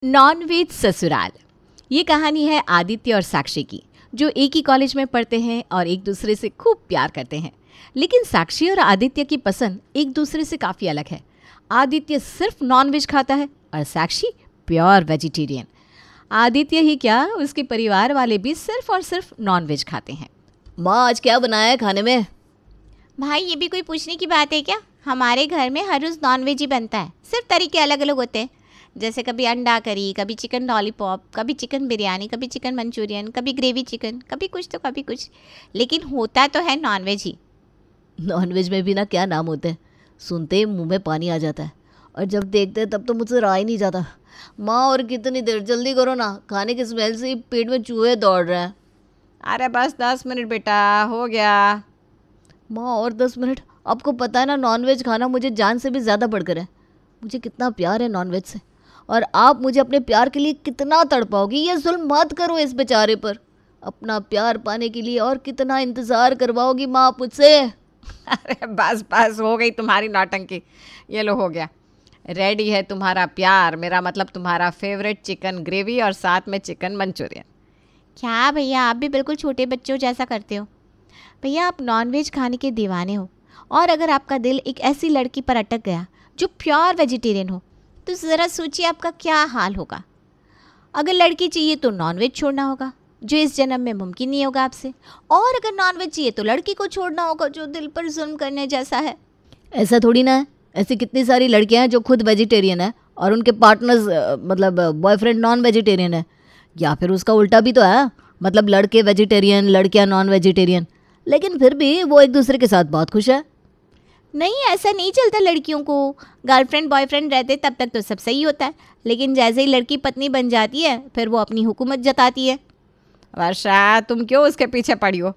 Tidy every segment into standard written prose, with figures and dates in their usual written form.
Nonveg ससुराल। ये कहानी है आदित्य और साक्षी की, जो एक ही कॉलेज में पढ़ते हैं और एक दूसरे से खूब प्यार करते हैं। लेकिन साक्षी और आदित्य की पसंद एक दूसरे से काफ़ी अलग है। आदित्य सिर्फ नॉनवेज खाता है और साक्षी प्योर वेजिटेरियन। आदित्य ही क्या, उसके परिवार वाले भी सिर्फ और सिर्फ नॉनवेज खाते हैं। माँ, आज क्या बनाया है खाने में? भाई, ये भी कोई पूछने की बात है क्या? हमारे घर में हर रोज़ नॉनवेज ही बनता है, सिर्फ तरीके अलग अलग होते हैं। जैसे कभी अंडा करी, कभी चिकन लॉलीपॉप, कभी चिकन बिरयानी, कभी चिकन मंचूरियन, कभी ग्रेवी चिकन, कभी कुछ तो कभी कुछ, लेकिन होता तो है नॉनवेज ही। नॉनवेज में भी ना क्या नाम होते हैं, सुनते ही मुंह में पानी आ जाता है, और जब देखते हैं तब तो मुझसे रहा ही नहीं जाता। माँ, और कितनी देर, जल्दी करो ना, खाने की स्मेल से ही पेट में चूहे दौड़ रहे हैं। अरे बस 10 मिनट बेटा, हो गया। माँ, और 10 मिनट? आपको पता है ना, नॉनवेज खाना मुझे जान से भी ज़्यादा बढ़कर है। मुझे कितना प्यार है नॉनवेज से, और आप मुझे अपने प्यार के लिए कितना तड़पाओगी। ये जुल्म मत करो इस बेचारे पर। अपना प्यार पाने के लिए और कितना इंतज़ार करवाओगी माँ आप मुझसे। अरे बस बस, हो गई तुम्हारी नौटंकी। ये लो, हो गया। रेडी है तुम्हारा प्यार, मेरा मतलब तुम्हारा फेवरेट चिकन ग्रेवी और साथ में चिकन मंचूरियन। क्या भैया, आप भी बिल्कुल छोटे बच्चों जैसा करते हो। भैया, आप नॉनवेज खाने के दीवाने हो, और अगर आपका दिल एक ऐसी लड़की पर अटक गया जो प्योर वेजिटेरियन हो, तो ज़रा सोचिए आपका क्या हाल होगा। अगर लड़की चाहिए तो नॉनवेज छोड़ना होगा, जो इस जन्म में मुमकिन नहीं होगा आपसे, और अगर नॉनवेज चाहिए तो लड़की को छोड़ना होगा, जो दिल पर जुल्म करने जैसा है। ऐसा थोड़ी ना है, ऐसी कितनी सारी लड़कियां हैं जो खुद वेजिटेरियन है और उनके पार्टनर्स मतलब बॉयफ्रेंड नॉन वेजिटेरियन है। या फिर उसका उल्टा भी तो है, मतलब लड़के वेजिटेरियन, लड़कियां नॉन वेजिटेरियन, लेकिन फिर भी वो एक दूसरे के साथ बहुत खुश है। नहीं, ऐसा नहीं चलता लड़कियों को। गर्लफ्रेंड बॉयफ्रेंड रहते तब तक तो सब सही होता है, लेकिन जैसे ही लड़की पत्नी बन जाती है, फिर वो अपनी हुकूमत जताती है। वर्षा, तुम क्यों उसके पीछे पड़ी हो?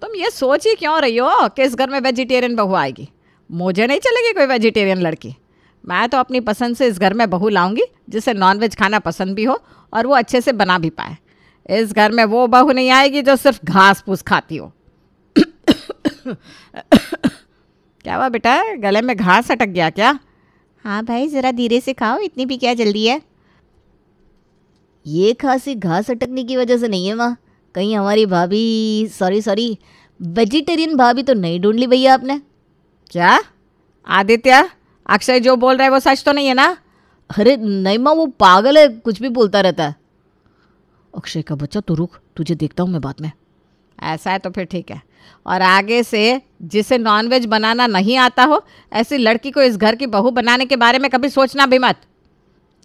तुम ये सोच ही क्यों रही हो कि इस घर में वेजिटेरियन बहू आएगी? मुझे नहीं चलेगी कोई वेजिटेरियन लड़की। मैं तो अपनी पसंद से इस घर में बहू लाऊंगी, जिसे नॉनवेज खाना पसंद भी हो और वो अच्छे से बना भी पाए। इस घर में वो बहू नहीं आएगी जो सिर्फ घास फूस खाती हो। क्या हुआ बेटा, गले में घास अटक गया क्या? हाँ भाई, ज़रा धीरे से खाओ, इतनी भी क्या जल्दी है। ये खांसी घास अटकने की वजह से नहीं है माँ। कहीं हमारी भाभी, सॉरी वेजिटेरियन भाभी तो नहीं ढूंढ ली भैया आपने? क्या आदित्य, अक्षय जो बोल रहा है वो सच तो नहीं है ना? अरे नहीं माँ, वो पागल है, कुछ भी बोलता रहता है। अक्षय का बच्चा, तू रुक, तुझे देखता हूँ मैं बाद में। ऐसा है तो फिर ठीक है, और आगे से जिसे नॉनवेज बनाना नहीं आता हो, ऐसी लड़की को इस घर की बहू बनाने के बारे में कभी सोचना भी मत।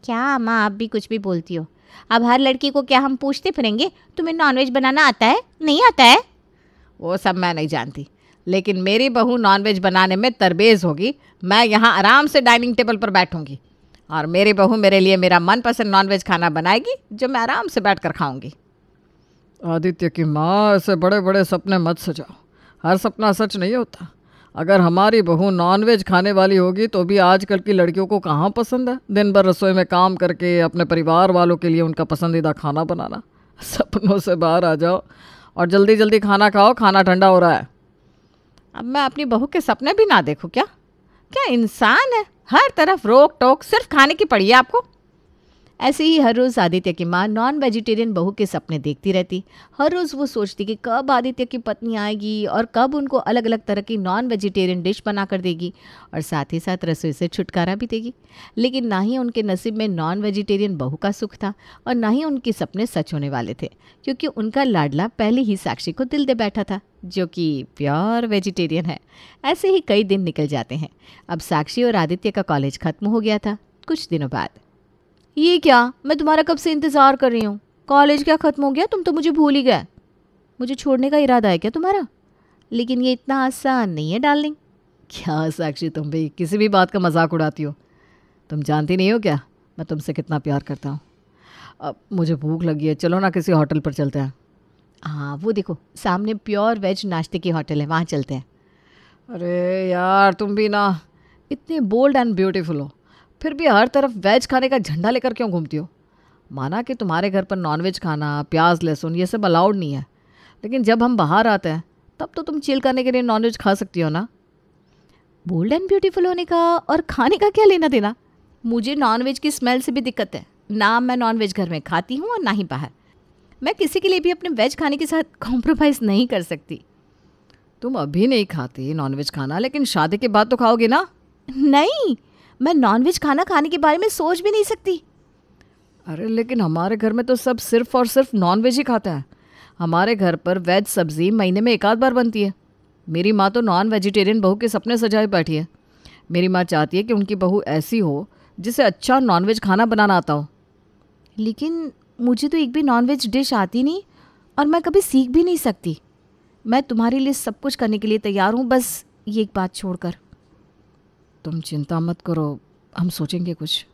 क्या माँ, आप भी कुछ भी बोलती हो। अब हर लड़की को क्या हम पूछते फिरेंगे, तुम्हें नॉनवेज बनाना आता है, नहीं आता है? वो सब मैं नहीं जानती, लेकिन मेरी बहू नॉनवेज बनाने में तरबेज होगी। मैं यहाँ आराम से डाइनिंग टेबल पर बैठूंगी और मेरी बहू मेरे लिए मेरा मनपसंद नॉनवेज खाना बनाएगी, जो मैं आराम से बैठ कर खाऊंगी। आदित्य की माँ, ऐसे बड़े बड़े सपने मत सजाओ, हर सपना सच नहीं होता। अगर हमारी बहू नॉनवेज खाने वाली होगी तो भी आजकल की लड़कियों को कहाँ पसंद है दिन भर रसोई में काम करके अपने परिवार वालों के लिए उनका पसंदीदा खाना बनाना। सपनों से बाहर आ जाओ और जल्दी जल्दी खाना खाओ, खाना ठंडा हो रहा है। अब मैं अपनी बहू के सपने भी ना देखूं क्या? क्या इंसान है, हर तरफ रोक टोक, सिर्फ खाने की पड़ी है आपको। ऐसे ही हर रोज़ आदित्य की माँ नॉन वेजिटेरियन बहू के सपने देखती रहती। हर रोज़ वो सोचती कि कब आदित्य की पत्नी आएगी और कब उनको अलग अलग तरह की नॉन वेजिटेरियन डिश बना कर देगी, और साथ ही साथ रसोई से छुटकारा भी देगी। लेकिन ना ही उनके नसीब में नॉन वेजिटेरियन बहू का सुख था, और ना ही उनके सपने सच होने वाले थे, क्योंकि उनका लाडला पहले ही साक्षी को दिल दे बैठा था, जो कि प्योर वेजिटेरियन है। ऐसे ही कई दिन निकल जाते हैं। अब साक्षी और आदित्य का कॉलेज खत्म हो गया था। कुछ दिनों बाद, ये क्या, मैं तुम्हारा कब से इंतज़ार कर रही हूँ, कॉलेज क्या ख़त्म हो गया, तुम तो मुझे भूल ही गए। मुझे छोड़ने का इरादा है क्या तुम्हारा? लेकिन ये इतना आसान नहीं है डार्लिंग। क्या साक्षी, तुम भी किसी भी बात का मजाक उड़ाती हो। तुम जानती नहीं हो क्या मैं तुमसे कितना प्यार करता हूँ। अब मुझे भूख लगी है, चलो ना किसी होटल पर चलते हैं। हाँ, वो देखो सामने प्योर वेज नाश्ते की होटल है, वहाँ चलते हैं। अरे यार, तुम भी ना इतनी बोल्ड एंड ब्यूटीफुल हो, फिर भी हर तरफ वेज खाने का झंडा लेकर क्यों घूमती हो? माना कि तुम्हारे घर पर नॉनवेज खाना, प्याज लहसुन ये सब अलाउड नहीं है, लेकिन जब हम बाहर आते हैं तब तो तुम चिल करने के लिए नॉनवेज खा सकती हो ना। बोल्ड एंड ब्यूटीफुल होने का और खाने का क्या लेना देना? मुझे नॉनवेज की स्मेल से भी दिक्कत है, ना मैं नॉनवेज घर में खाती हूँ और ना ही बाहर। मैं किसी के लिए भी अपने वेज खाने के साथ कॉम्प्रोमाइज़ नहीं कर सकती। तुम अभी नहीं खाती नॉनवेज खाना, लेकिन शादी के बाद तो खाओगी ना? नहीं, मैं नॉनवेज खाना खाने के बारे में सोच भी नहीं सकती। अरे लेकिन हमारे घर में तो सब सिर्फ और सिर्फ नॉनवेज ही खाता है। हमारे घर पर वेज सब्जी महीने में एक आध बार बनती है। मेरी माँ तो नॉन वेजिटेरियन बहू के सपने सजाए बैठी है। मेरी माँ चाहती है कि उनकी बहू ऐसी हो जिसे अच्छा नॉनवेज खाना बनाना आता हो। लेकिन मुझे तो एक भी नॉनवेज डिश आती नहीं और मैं कभी सीख भी नहीं सकती। मैं तुम्हारे लिए सब कुछ करने के लिए तैयार हूँ, बस ये एक बात छोड़कर। तुम चिंता मत करो, हम सोचेंगे कुछ।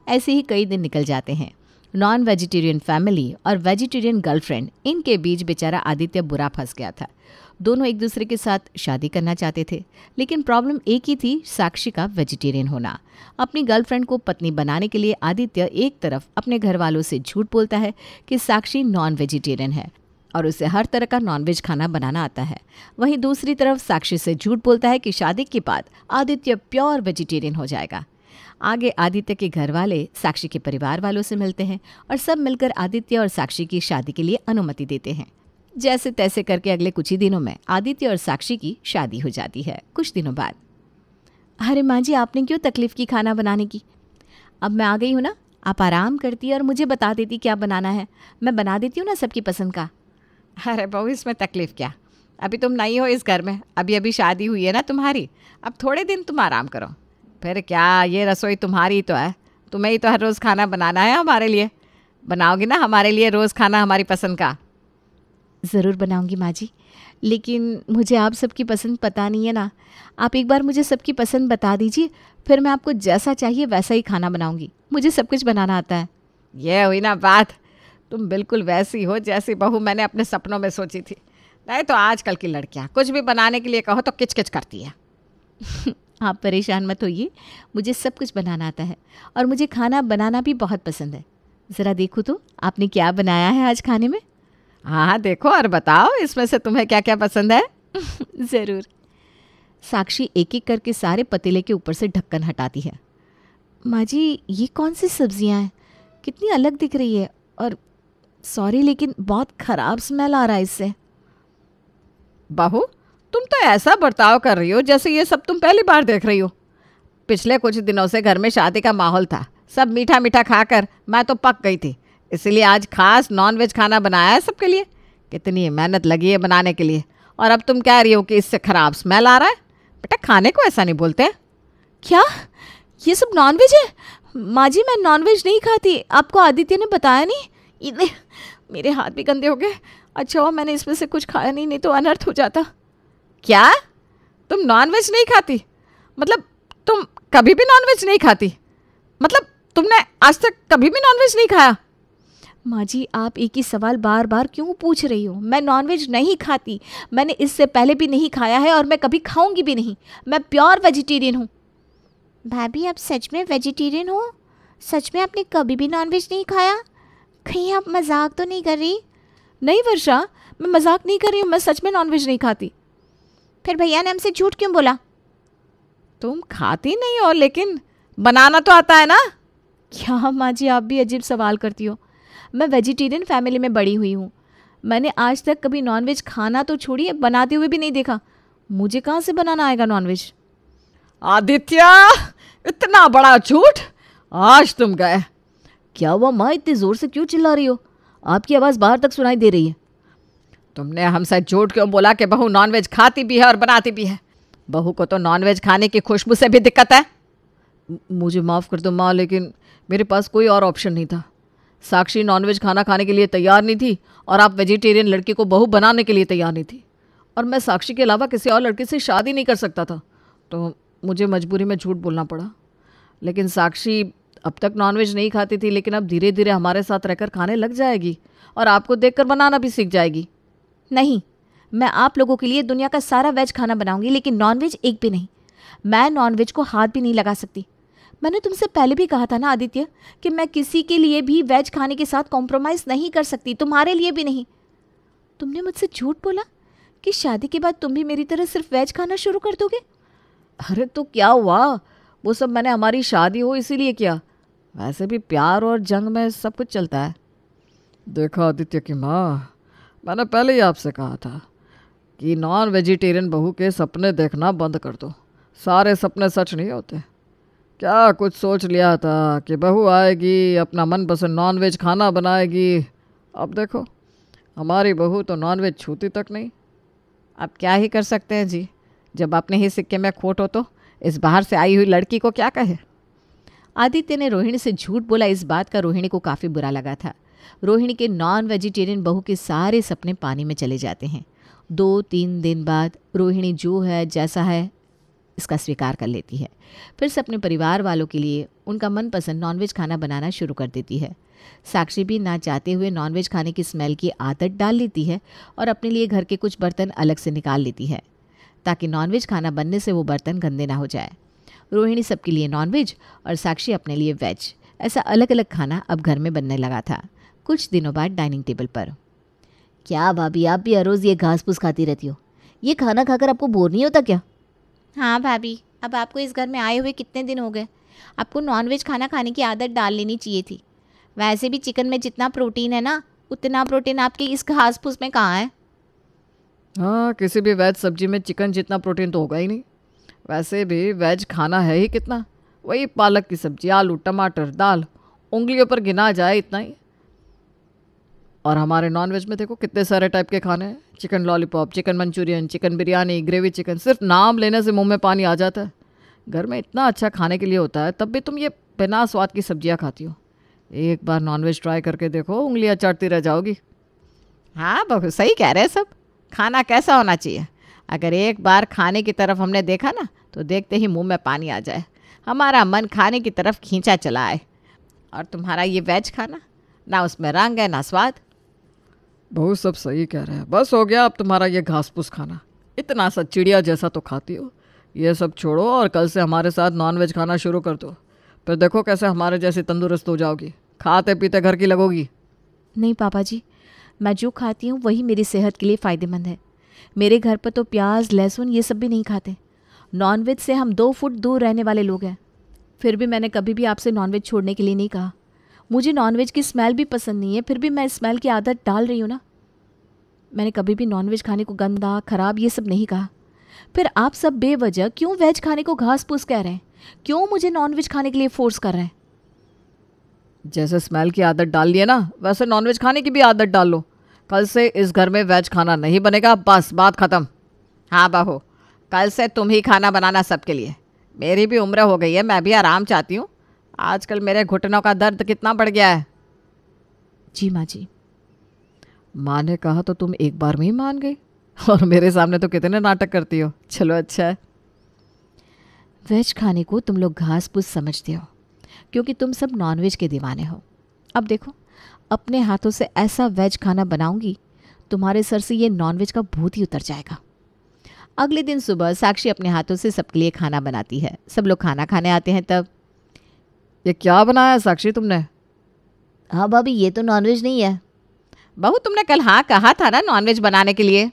ऐसे ही कई दिन निकल जाते हैं। नॉन वेजिटेरियन फैमिली और वेजिटेरियन गर्लफ्रेंड, इनके बीच बेचारा आदित्य बुरा फंस गया था। दोनों एक दूसरे के साथ शादी करना चाहते थे, लेकिन प्रॉब्लम एक ही थी, साक्षी का वेजिटेरियन होना। अपनी गर्लफ्रेंड को पत्नी बनाने के लिए आदित्य एक तरफ अपने घर वालों से झूठ बोलता है कि साक्षी नॉन वेजिटेरियन है और उसे हर तरह का नॉनवेज खाना बनाना आता है। वहीं दूसरी तरफ साक्षी से झूठ बोलता है कि शादी के बाद आदित्य प्योर वेजिटेरियन हो जाएगा। आगे आदित्य के घर वाले साक्षी के परिवार वालों से मिलते हैं और सब मिलकर आदित्य और साक्षी की शादी के लिए अनुमति देते हैं। जैसे तैसे करके अगले कुछ ही दिनों में आदित्य और साक्षी की शादी हो जाती है। कुछ दिनों बाद, अरे माँ जी, आपने क्यों तकलीफ़ की खाना बनाने की? अब मैं आ गई हूँ ना, आप आराम करती और मुझे बता देती क्या बनाना है। मैं बना देती हूँ ना सबकी पसंद का। अरे बहू, इसमें तकलीफ़ क्या? अभी तुम नहीं हो इस घर में, अभी अभी शादी हुई है ना तुम्हारी। अब थोड़े दिन तुम आराम करो। फिर क्या, ये रसोई तुम्हारी तो है, तुम्हें ही तो हर रोज़ खाना बनाना है हमारे लिए। बनाओगी ना हमारे लिए रोज़ खाना हमारी पसंद का? ज़रूर बनाऊंगी माँ जी, लेकिन मुझे आप सबकी पसंद पता नहीं है ना। आप एक बार मुझे सबकी पसंद बता दीजिए, फिर मैं आपको जैसा चाहिए वैसा ही खाना बनाऊंगी। मुझे सब कुछ बनाना आता है। ये हुई ना बात, तुम बिल्कुल वैसी हो जैसी बहू मैंने अपने सपनों में सोची थी। नहीं तो आजकल की लड़कियां कुछ भी बनाने के लिए कहो तो किचकिच करती है। आप परेशान मत होइए, मुझे सब कुछ बनाना आता है और मुझे खाना बनाना भी बहुत पसंद है। ज़रा देखो तो आपने क्या बनाया है आज खाने में। हाँ देखो और बताओ, इसमें से तुम्हें क्या क्या पसंद है? ज़रूर। साक्षी एक एक करके सारे पतीले के ऊपर से ढक्कन हटाती है। माँ जी, ये कौन सी सब्जियाँ हैं? कितनी अलग दिख रही है, और सॉरी लेकिन बहुत ख़राब स्मेल आ रहा है इससे। बहू, तुम तो ऐसा बर्ताव कर रही हो जैसे ये सब तुम पहली बार देख रही हो। पिछले कुछ दिनों से घर में शादी का माहौल था, सब मीठा मीठा खाकर मैं तो पक गई थी, इसीलिए आज खास नॉनवेज खाना बनाया है सबके लिए। कितनी मेहनत लगी है बनाने के लिए, और अब तुम कह रही हो कि इससे ख़राब स्मेल आ रहा है। बेटा, खाने को ऐसा नहीं बोलते हैं। क्या ये सब नॉनवेज है? माँ जी, मैं नॉनवेज नहीं खाती, आपको आदित्य ने बताया नहीं? मेरे हाथ भी गंदे हो गए। अच्छा हुआ मैंने इसमें से कुछ खाया नहीं तो अनर्थ हो जाता। क्या? तुम नॉनवेज नहीं खाती? मतलब तुम कभी भी नॉनवेज नहीं खाती? मतलब तुमने आज तक कभी भी नॉनवेज नहीं खाया? माँ जी, आप एक ही सवाल बार बार क्यों पूछ रही हो? मैं नॉनवेज नहीं खाती, मैंने इससे पहले भी नहीं खाया है और मैं कभी खाऊंगी भी नहीं। मैं प्योर वेजिटेरियन हूँ। भाभी, आप सच में वेजिटेरियन हो? सच में आपने कभी भी नॉनवेज नहीं खाया? कहीं आप मजाक तो नहीं कर रही? नहीं वर्षा, मैं मजाक नहीं कर रही हूँ, मैं सच में नॉनवेज नहीं खाती। फिर भैया ने हमसे झूठ क्यों बोला? तुम खाती नहीं हो लेकिन बनाना तो आता है ना? क्या माँ जी, आप भी अजीब सवाल करती हो। मैं वेजिटेरियन फैमिली में बड़ी हुई हूँ। मैंने आज तक कभी नॉनवेज खाना तो छोड़िए, बनाते हुए भी नहीं देखा। मुझे कहाँ से बनाना आएगा नॉनवेज? आदित्य, इतना बड़ा झूठ! आज तुम गए। क्या हुआ माँ, इतनी ज़ोर से क्यों चिल्ला रही हो? आपकी आवाज़ बाहर तक सुनाई दे रही है। तुमने हमसे झूठ क्यों बोला कि बहू नॉनवेज खाती भी है और बनाती भी है? बहू को तो नॉनवेज खाने की खुशबू से भी दिक्कत है। मुझे माफ़ कर दो माँ, लेकिन मेरे पास कोई और ऑप्शन नहीं था। साक्षी नॉनवेज खाना खाने के लिए तैयार नहीं थी और आप वेजिटेरियन लड़की को बहू बनाने के लिए तैयार नहीं थी, और मैं साक्षी के अलावा किसी और लड़के से शादी नहीं कर सकता था, तो मुझे मजबूरी में झूठ बोलना पड़ा। लेकिन साक्षी अब तक नॉनवेज नहीं खाती थी, लेकिन अब धीरे धीरे हमारे साथ रहकर खाने लग जाएगी और आपको देखकर बनाना भी सीख जाएगी। नहीं, मैं आप लोगों के लिए दुनिया का सारा वेज खाना बनाऊंगी, लेकिन नॉनवेज एक भी नहीं। मैं नॉनवेज को हाथ भी नहीं लगा सकती। मैंने तुमसे पहले भी कहा था ना आदित्य कि मैं किसी के लिए भी वेज खाने के साथ कॉम्प्रोमाइज़ नहीं कर सकती, तुम्हारे लिए भी नहीं। तुमने मुझसे झूठ बोला कि शादी के बाद तुम भी मेरी तरह सिर्फ वेज खाना शुरू कर दोगे। अरे तो क्या हुआ, वो सब मैंने हमारी शादी हो इसीलिए किया। वैसे भी प्यार और जंग में सब कुछ चलता है। देखा आदित्य की माँ, मैंने पहले ही आपसे कहा था कि नॉन वेजिटेरियन बहू के सपने देखना बंद कर दो। सारे सपने सच नहीं होते। क्या कुछ सोच लिया था कि बहू आएगी, अपना मनपसंद नॉन वेज खाना बनाएगी। अब देखो, हमारी बहू तो नॉन वेज छूती तक नहीं। अब क्या ही कर सकते हैं जी, जब अपने ही सिक्के में खोट हो तो इस बाहर से आई हुई लड़की को क्या कहे। आदित्य ने रोहिणी से झूठ बोला। इस बात का रोहिणी को काफ़ी बुरा लगा था। रोहिणी के नॉन वेजिटेरियन बहू के सारे सपने पानी में चले जाते हैं। 2-3 दिन बाद रोहिणी जो है जैसा है इसका स्वीकार कर लेती है। फिर से अपने परिवार वालों के लिए उनका मनपसंद नॉनवेज खाना बनाना शुरू कर देती है। साक्षी भी ना चाहते हुए नॉनवेज खाने की स्मेल की आदत डाल लेती है और अपने लिए घर के कुछ बर्तन अलग से निकाल लेती है ताकि नॉनवेज खाना बनने से वो बर्तन गंदे ना हो जाए। रोहिणी सबके लिए नॉनवेज और साक्षी अपने लिए वेज, ऐसा अलग अलग खाना अब घर में बनने लगा था। कुछ दिनों बाद डाइनिंग टेबल पर, क्या भाभी, आप भी हर रोज़ ये घास फूस खाती रहती हो? ये खाना खाकर आपको बोर नहीं होता क्या? हाँ भाभी, अब आपको इस घर में आए हुए कितने दिन हो गए? आपको नॉनवेज खाना खाने की आदत डाल लेनी चाहिए थी। वैसे भी चिकन में जितना प्रोटीन है ना, उतना प्रोटीन आपके इस घास फूस में कहाँ है? हाँ, किसी भी वेज सब्जी में चिकन जितना प्रोटीन तो होगा ही नहीं। वैसे भी वेज खाना है ही कितना, वही पालक की सब्जी, आलू, टमाटर, दाल, उंगलियों पर गिना जाए इतना ही। और हमारे नॉन वेज में देखो कितने सारे टाइप के खाने हैं। Chicken lollipop, chicken Manchurian, chicken biryani, gravy chicken, सिर्फ नाम लेने से मुंह में पानी आ जाता है। घर में इतना अच्छा खाने के लिए होता है, तब भी तुम ये बिना स्वाद की सब्जियां खाती हो। एक बार नॉनवेज ट्राई करके देखो, उंगलियां चाटती रह जाओगी। हाँ बहू, सही कह रहे हैं सब। खाना कैसा होना चाहिए, अगर एक बार खाने की तरफ हमने देखा ना तो देखते ही मुंह में पानी आ जाए, हमारा मन खाने की तरफ खींचा चला आए। और तुम्हारा ये वेज खाना, ना उसमें रंग है ना स्वाद। बहुत सब सही कह रहे हैं। बस हो गया अब तुम्हारा ये घास फूस खाना। इतना सा चिड़िया जैसा तो खाती हो। ये सब छोड़ो और कल से हमारे साथ नॉनवेज खाना शुरू कर दो। फिर देखो कैसे हमारे जैसी तंदुरुस्त हो जाओगी, खाते पीते घर की लगोगी। नहीं पापा जी, मैं जो खाती हूँ वही मेरी सेहत के लिए फ़ायदेमंद है। मेरे घर पर तो प्याज, लहसुन ये सब भी नहीं खाते। नॉनवेज से हम 2 फुट दूर रहने वाले लोग हैं। फिर भी मैंने कभी भी आपसे नॉनवेज छोड़ने के लिए नहीं कहा। मुझे नॉनवेज की स्मेल भी पसंद नहीं है, फिर भी मैं स्मेल की आदत डाल रही हूँ ना। मैंने कभी भी नॉनवेज खाने को गंदा, खराब ये सब नहीं कहा। फिर आप सब बेवजह क्यों वेज खाने को घास फूस कह रहे हैं? क्यों मुझे नॉनवेज खाने के लिए फोर्स कर रहे हैं? जैसे स्मेल की आदत डाल ली है ना, वैसे नॉनवेज खाने की भी आदत डाल लो। कल से इस घर में वेज खाना नहीं बनेगा, बस बात ख़त्म। हाँ बहू, कल से तुम ही खाना बनाना सबके लिए। मेरी भी उम्र हो गई है, मैं भी आराम चाहती हूँ। आजकल मेरे घुटनों का दर्द कितना बढ़ गया है। जी माँ जी। माँ ने कहा तो तुम एक बार में ही मान गई, और मेरे सामने तो कितने नाटक करती हो। चलो अच्छा है। वेज खाने को तुम लोग घास फूस समझते हो क्योंकि तुम सब नॉनवेज के दीवाने हो। अब देखो, अपने हाथों से ऐसा वेज खाना बनाऊंगी, तुम्हारे सर से ये नॉनवेज का भूत ही उतर जाएगा। अगले दिन सुबह साक्षी अपने हाथों से सबके लिए खाना बनाती है। सब लोग खाना खाने आते हैं। तब, ये क्या बनाया साक्षी तुमने? हाँ भाभी, ये तो नॉनवेज नहीं है। बहू तुमने कल हाँ कहा था ना नॉनवेज बनाने के लिए।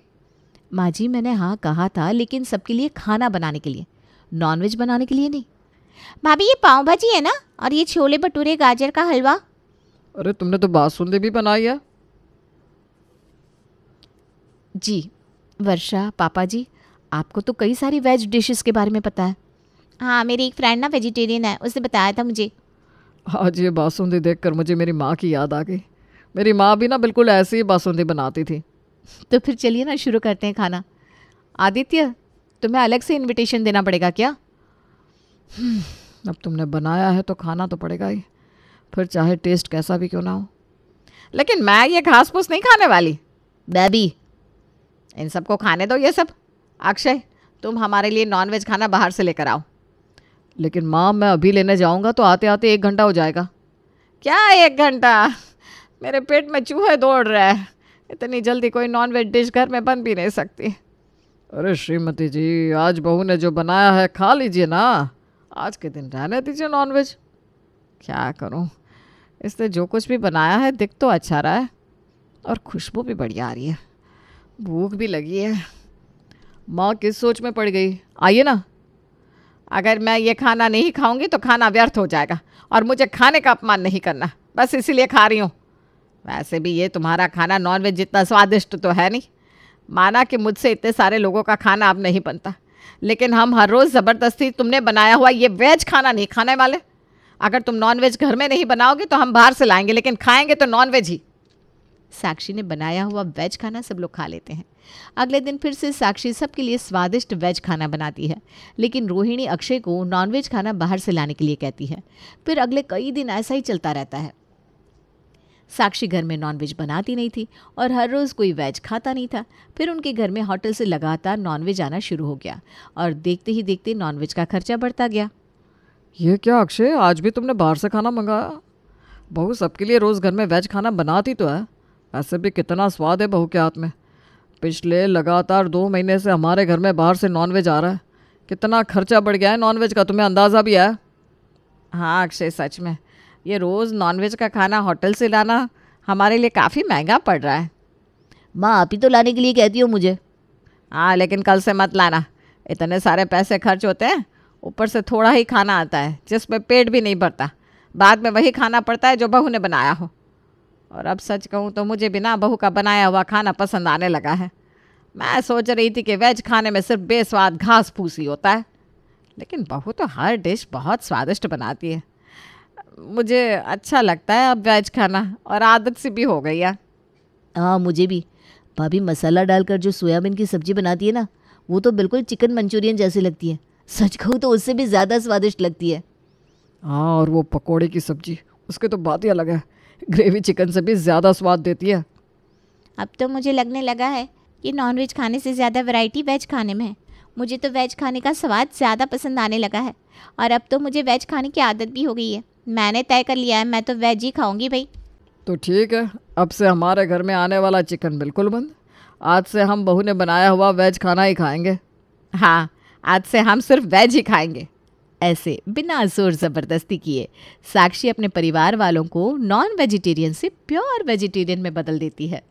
माँ जी, मैंने हाँ कहा था, लेकिन सबके लिए खाना बनाने के लिए, नॉनवेज बनाने के लिए नहीं। भाभी, ये पाव भाजी है ना, और ये छोले भटूरे, गाजर का हलवा। अरे तुमने तो बासुंदी भी बनाई है। जी वर्षा, पापा जी, आपको तो कई सारी वेज डिशेस के बारे में पता है। हाँ, मेरी एक फ्रेंड ना वेजिटेरियन है, उसने बताया था मुझे। आज ये बासुंदी देखकर मुझे मेरी माँ की याद आ गई। मेरी माँ भी ना बिल्कुल ऐसी ही बासुंदी बनाती थी। तो फिर चलिए ना, शुरू करते हैं खाना। आदित्य, तुम्हें अलग से इनविटेशन देना पड़ेगा क्या? अब तुमने बनाया है तो खाना तो पड़ेगा ही, फिर चाहे टेस्ट कैसा भी क्यों ना हो। लेकिन मैं ये घास फूस नहीं खाने वाली। बेबी, इन सबको खाने दो ये सब। अक्षय, तुम हमारे लिए नॉनवेज खाना बाहर से लेकर आओ। लेकिन माँ, मैं अभी लेने जाऊँगा तो आते आते 1 घंटा हो जाएगा। क्या 1 घंटा? मेरे पेट में चूहे दौड़ रहे हैं। इतनी जल्दी कोई नॉनवेज डिश घर में बन भी नहीं सकती। अरे श्रीमती जी, आज बहू ने जो बनाया है खा लीजिए ना। आज के दिन रहने दीजिए नॉनवेज। क्या करूं, इसने जो कुछ भी बनाया है दिख तो अच्छा रहा है और खुशबू भी बढ़िया आ रही है। भूख भी लगी है। माँ किस सोच में पड़ गई? आइए ना। अगर मैं ये खाना नहीं खाऊंगी तो खाना व्यर्थ हो जाएगा और मुझे खाने का अपमान नहीं करना, बस इसीलिए खा रही हूँ। वैसे भी ये तुम्हारा खाना नॉनवेज जितना स्वादिष्ट तो है नहीं। माना कि मुझसे इतने सारे लोगों का खाना अब नहीं बनता, लेकिन हम हर रोज़ ज़बरदस्ती तुमने बनाया हुआ ये वेज खाना नहीं खाने वाले। अगर तुम नॉनवेज घर में नहीं बनाओगे तो हम बाहर से लाएंगे, लेकिन खाएंगे तो नॉनवेज ही। साक्षी ने बनाया हुआ वेज खाना सब लोग खा लेते हैं। अगले दिन फिर से साक्षी सबके लिए स्वादिष्ट वेज खाना बनाती है, लेकिन रोहिणी अक्षय को नॉनवेज खाना बाहर से लाने के लिए कहती है। फिर अगले कई दिन ऐसा ही चलता रहता है। साक्षी घर में नॉनवेज बनाती नहीं थी और हर रोज़ कोई वेज खाता नहीं था। फिर उनके घर में होटल से लगातार नॉनवेज आना शुरू हो गया और देखते ही देखते नॉनवेज का खर्चा बढ़ता गया। ये क्या अक्षय, आज भी तुमने बाहर से खाना मंगाया? बहू सबके लिए रोज़ घर में वेज खाना बनाती तो है, ऐसे भी कितना स्वाद है बहू के हाथ में। पिछले लगातार 2 महीने से हमारे घर में बाहर से नॉनवेज आ रहा है। कितना खर्चा बढ़ गया है नॉनवेज का, तुम्हें अंदाज़ा भी है? हाँ अक्षय, सच में ये रोज़ नॉनवेज का खाना होटल से लाना हमारे लिए काफ़ी महंगा पड़ रहा है। माँ आप ही तो लाने के लिए कहती हो मुझे। हाँ, लेकिन कल से मत लाना, इतने सारे पैसे खर्च होते हैं, ऊपर से थोड़ा ही खाना आता है जिसमें पेट भी नहीं भरता। बाद में वही खाना पड़ता है जो बहू ने बनाया हो। और अब सच कहूँ तो मुझे बिना बहू का बनाया हुआ खाना पसंद आने लगा है। मैं सोच रही थी कि वेज खाने में सिर्फ बेस्वाद घास फूस ही होता है, लेकिन बहू तो हर डिश बहुत स्वादिष्ट बनाती है। मुझे अच्छा लगता है अब वेज खाना, और आदत सी भी हो गई है। हाँ मुझे भी। भाभी मसाला डालकर जो सोयाबीन की सब्जी बनाती है ना, वो तो बिल्कुल चिकन मंचूरियन जैसी लगती है। सच कहूँ तो उससे भी ज़्यादा स्वादिष्ट लगती है। हाँ, और वो पकोड़े की सब्जी, उसके तो बात ही अलग है। ग्रेवी चिकन से भी ज़्यादा स्वाद देती है। अब तो मुझे लगने लगा है कि नॉनवेज खाने से ज़्यादा वैरायटी वेज खाने में है। मुझे तो वेज खाने का स्वाद ज़्यादा पसंद आने लगा है, और अब तो मुझे वेज खाने की आदत भी हो गई है। मैंने तय कर लिया है, मैं तो वेज ही खाऊंगी भाई। तो ठीक है, अब से हमारे घर में आने वाला चिकन बिल्कुल बंद। आज से हम बहू ने बनाया हुआ वेज खाना ही खाएंगे। हाँ, आज से हम सिर्फ वेज ही खाएंगे। ऐसे बिना जोर ज़बरदस्ती किए साक्षी अपने परिवार वालों को नॉन वेजिटेरियन से प्योर वेजिटेरियन में बदल देती है।